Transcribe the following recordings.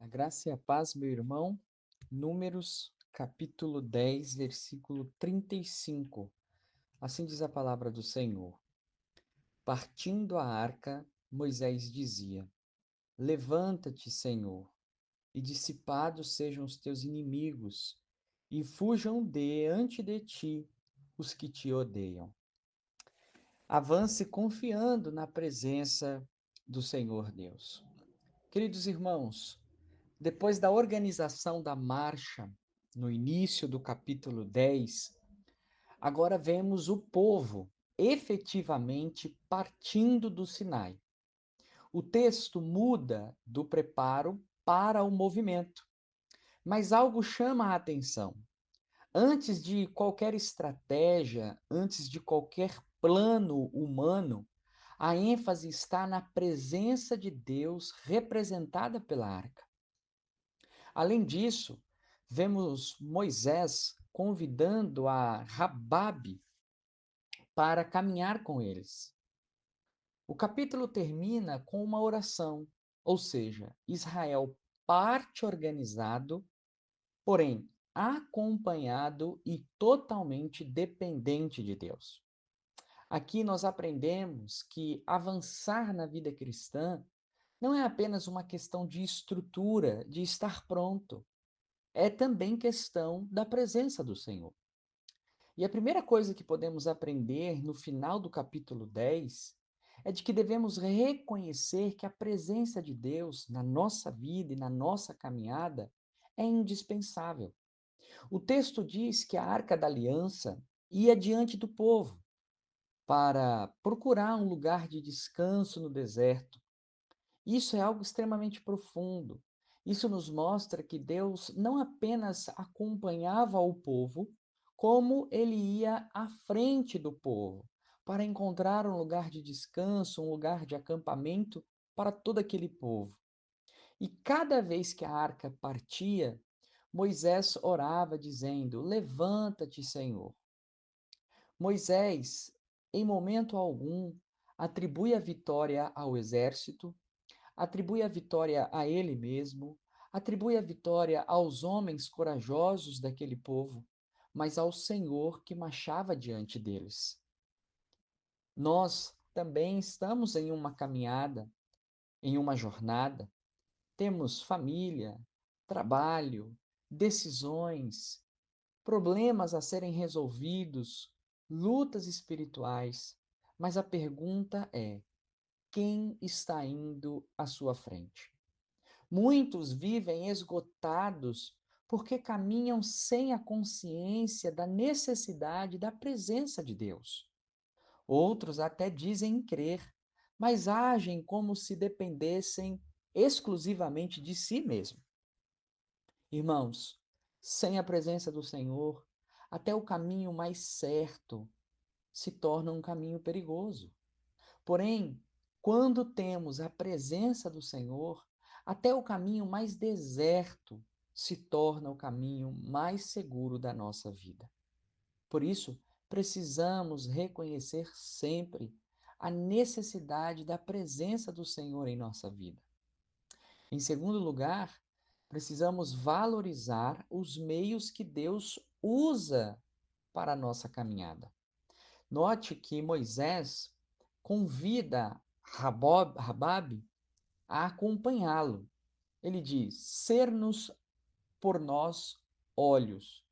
A graça e a paz, meu irmão. Números, capítulo 10, versículo 35. Assim diz a palavra do Senhor. Partindo a arca, Moisés dizia: Levanta-te, Senhor, e dissipados sejam os teus inimigos, e fujam diante de ti os que te odeiam. Avance confiando na presença do Senhor Deus. Queridos irmãos, depois da organização da marcha, no início do capítulo 10, agora vemos o povo efetivamente partindo do Sinai. O texto muda do preparo para o movimento, mas algo chama a atenção. Antes de qualquer estratégia, antes de qualquer plano humano, a ênfase está na presença de Deus representada pela arca. Além disso, vemos Moisés convidando a Rababe para caminhar com eles. O capítulo termina com uma oração, ou seja, Israel parte organizado, porém acompanhado e totalmente dependente de Deus. Aqui nós aprendemos que avançar na vida cristã não é apenas uma questão de estrutura, de estar pronto. É também questão da presença do Senhor. E a primeira coisa que podemos aprender no final do capítulo 10 é de que devemos reconhecer que a presença de Deus na nossa vida e na nossa caminhada é indispensável. O texto diz que a Arca da Aliança ia diante do povo para procurar um lugar de descanso no deserto. Isso é algo extremamente profundo. Isso nos mostra que Deus não apenas acompanhava o povo, como ele ia à frente do povo para encontrar um lugar de descanso, um lugar de acampamento para todo aquele povo. E cada vez que a arca partia, Moisés orava dizendo: Levanta-te, Senhor. Moisés, em momento algum, atribui a vitória ao exército, atribui a vitória a ele mesmo, atribui a vitória aos homens corajosos daquele povo, mas ao Senhor que marchava diante deles. Nós também estamos em uma caminhada, em uma jornada, temos família, trabalho, decisões, problemas a serem resolvidos, lutas espirituais, mas a pergunta é: quem está indo à sua frente? Muitos vivem esgotados porque caminham sem a consciência da necessidade da presença de Deus. Outros até dizem crer, mas agem como se dependessem exclusivamente de si mesmo. Irmãos, sem a presença do Senhor, até o caminho mais certo se torna um caminho perigoso. Porém, quando temos a presença do Senhor, até o caminho mais deserto se torna o caminho mais seguro da nossa vida. Por isso, precisamos reconhecer sempre a necessidade da presença do Senhor em nossa vida. Em segundo lugar, precisamos valorizar os meios que Deus usa para a nossa caminhada. Note que Moisés convida Rababe a acompanhá-lo. Ele diz: ser-nos por nós olhos.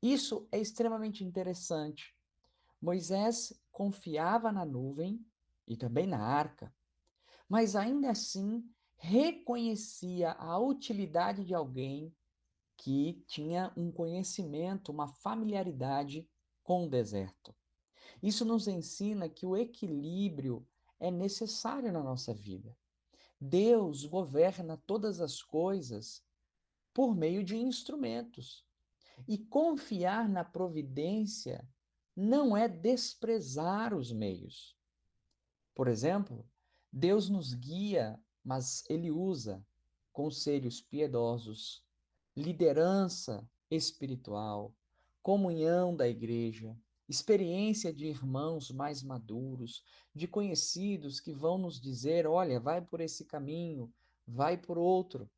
Isso é extremamente interessante. Moisés confiava na nuvem e também na arca, mas ainda assim reconhecia a utilidade de alguém que tinha um conhecimento, uma familiaridade com o deserto. Isso nos ensina que o equilíbrio é necessário na nossa vida. Deus governa todas as coisas por meio de instrumentos. E confiar na providência não é desprezar os meios. Por exemplo, Deus nos guia, mas Ele usa conselhos piedosos, liderança espiritual, comunhão da igreja, experiência de irmãos mais maduros, de conhecidos que vão nos dizer: olha, vai por esse caminho, vai por outro.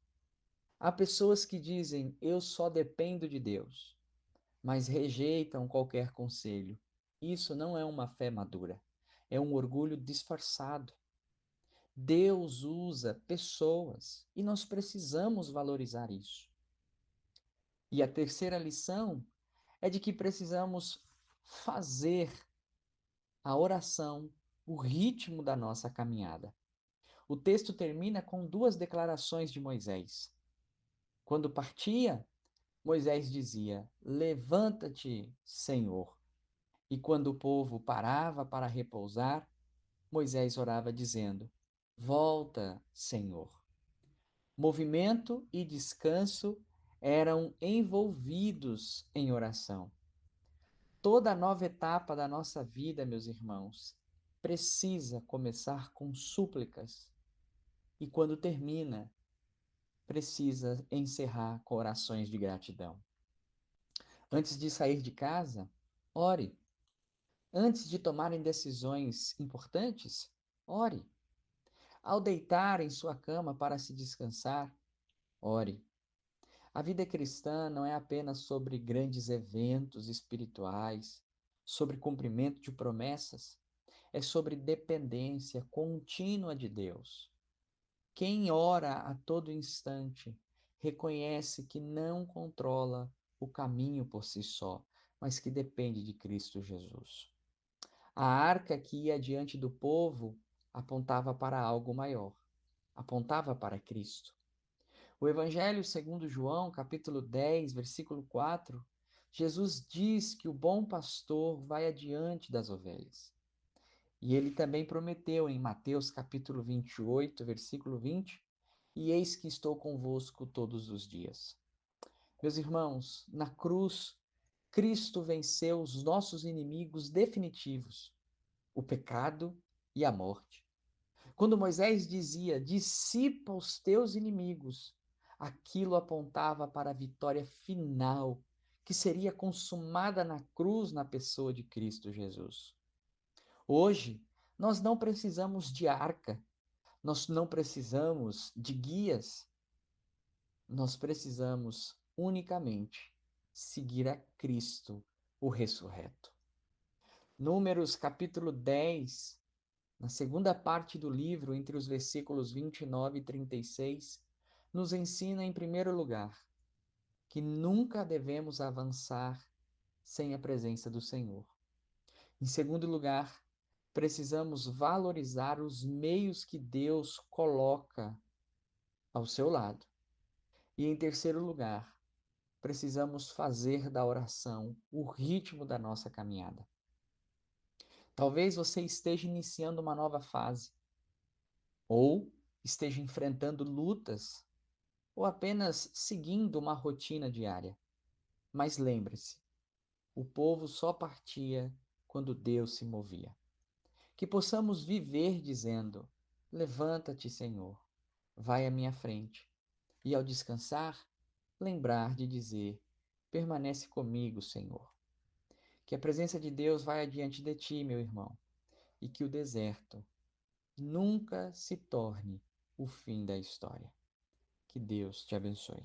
Há pessoas que dizem: eu só dependo de Deus, mas rejeitam qualquer conselho. Isso não é uma fé madura, é um orgulho disfarçado. Deus usa pessoas e nós precisamos valorizar isso. E a terceira lição é de que precisamos fazer a oração o ritmo da nossa caminhada. O texto termina com duas declarações de Moisés. Quando partia, Moisés dizia: Levanta-te, Senhor. E quando o povo parava para repousar, Moisés orava dizendo: Volta, Senhor. Movimento e descanso eram envolvidos em oração. Toda nova etapa da nossa vida, meus irmãos, precisa começar com súplicas e, quando termina, precisa encerrar com orações de gratidão. Antes de sair de casa, ore. Antes de tomarem decisões importantes, ore. Ao deitar em sua cama para se descansar, ore. A vida cristã não é apenas sobre grandes eventos espirituais, sobre cumprimento de promessas, é sobre dependência contínua de Deus. Quem ora a todo instante reconhece que não controla o caminho por si só, mas que depende de Cristo Jesus. A arca que ia diante do povo apontava para algo maior, apontava para Cristo. O Evangelho segundo João, capítulo 10, versículo 4, Jesus diz que o bom pastor vai adiante das ovelhas. E ele também prometeu em Mateus capítulo 28, versículo 20, e eis que estou convosco todos os dias. Meus irmãos, na cruz, Cristo venceu os nossos inimigos definitivos, o pecado e a morte. Quando Moisés dizia: dissipa os teus inimigos, aquilo apontava para a vitória final, que seria consumada na cruz na pessoa de Cristo Jesus. Hoje, nós não precisamos de arca, nós não precisamos de guias, nós precisamos unicamente seguir a Cristo, o ressurreto. Números capítulo 10, na segunda parte do livro, entre os versículos 29 e 36, nos ensina, em primeiro lugar, que nunca devemos avançar sem a presença do Senhor. Em segundo lugar, precisamos valorizar os meios que Deus coloca ao seu lado. E em terceiro lugar, precisamos fazer da oração o ritmo da nossa caminhada. Talvez você esteja iniciando uma nova fase, ou esteja enfrentando lutas, ou apenas seguindo uma rotina diária. Mas lembre-se, o povo só partia quando Deus se movia. Que possamos viver dizendo: Levanta-te, Senhor, vai à minha frente. E ao descansar, lembrar de dizer: Permanece comigo, Senhor. Que a presença de Deus vai adiante de ti, meu irmão, e que o deserto nunca se torne o fim da história. Que Deus te abençoe.